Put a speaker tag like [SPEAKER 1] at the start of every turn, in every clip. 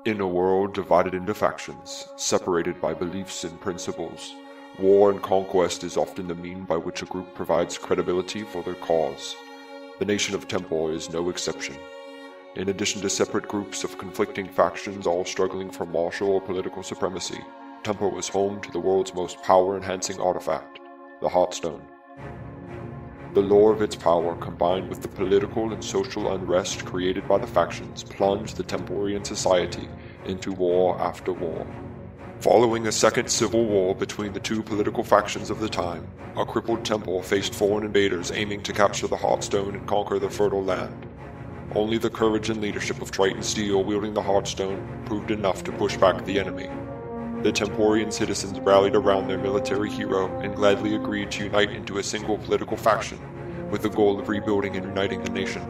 [SPEAKER 1] In a world divided into factions, separated by beliefs and principles, war and conquest is often the mean by which a group provides credibility for their cause. The nation of Tempor is no exception. In addition to separate groups of conflicting factions all struggling for martial or political supremacy, Tempor was home to the world's most power-enhancing artifact, the Heartstone. The lore of its power, combined with the political and social unrest created by the factions, plunged the Temporian society into war after war. Following a second civil war between the two political factions of the time, a crippled Tempor faced foreign invaders aiming to capture the Heartstone and conquer the fertile land. Only the courage and leadership of Triton Steel wielding the Heartstone proved enough to push back the enemy. The Temporian citizens rallied around their military hero and gladly agreed to unite into a single political faction, with the goal of rebuilding and uniting the nation.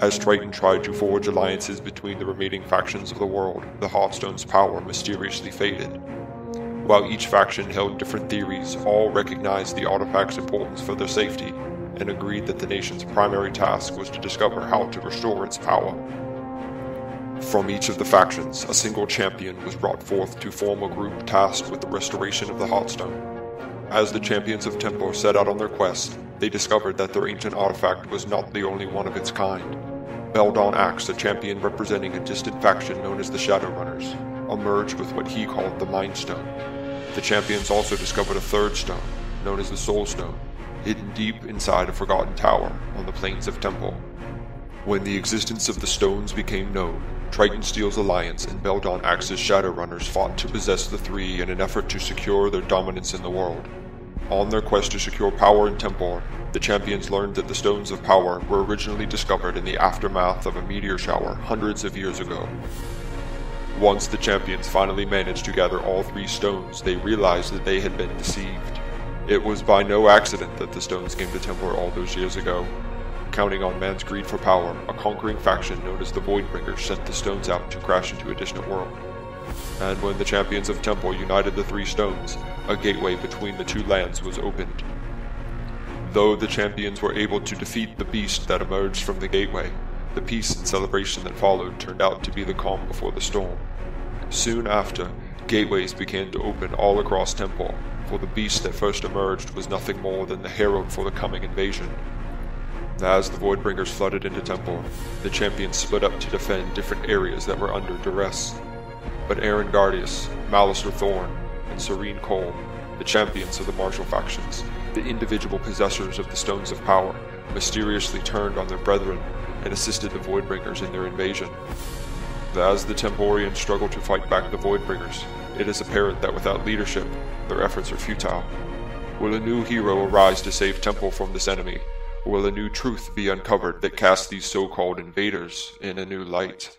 [SPEAKER 1] As Triton tried to forge alliances between the remaining factions of the world, the Heartstone's power mysteriously faded. While each faction held different theories, all recognized the artifact's importance for their safety, and agreed that the nation's primary task was to discover how to restore its power. From each of the factions, a single champion was brought forth to form a group tasked with the restoration of the Heartstone. As the champions of Tempor set out on their quest, they discovered that their ancient artifact was not the only one of its kind. Beldon Axe, a champion representing a distant faction known as the Shadowrunners, emerged with what he called the Mind Stone. The champions also discovered a third stone, known as the Soul Stone, hidden deep inside a forgotten tower on the plains of Tempor. When the existence of the stones became known, Triton Steel's alliance and Beldon Axe's Shadowrunners fought to possess the three in an effort to secure their dominance in the world. On their quest to secure power in Tempor, the champions learned that the Stones of Power were originally discovered in the aftermath of a meteor shower hundreds of years ago. Once the champions finally managed to gather all three stones, they realized that they had been deceived. It was by no accident that the stones came to Tempor all those years ago. Counting on man's greed for power, a conquering faction known as the Voidbringers sent the stones out to crash into a distant world. And when the champions of Tempor united the three stones, a gateway between the two lands was opened. Though the champions were able to defeat the beast that emerged from the gateway, the peace and celebration that followed turned out to be the calm before the storm. Soon after, gateways began to open all across Tempor, for the beast that first emerged was nothing more than the herald for the coming invasion. As the Voidbringers flooded into Tempor, the champions split up to defend different areas that were under duress. But Arengardius, Malister Thorn, and Serene Cole, the champions of the martial factions, the individual possessors of the Stones of Power, mysteriously turned on their brethren and assisted the Voidbringers in their invasion. As the Temporians struggle to fight back the Voidbringers, it is apparent that without leadership, their efforts are futile. Will a new hero arise to save Tempor from this enemy? Or will a new truth be uncovered that casts these so-called invaders in a new light?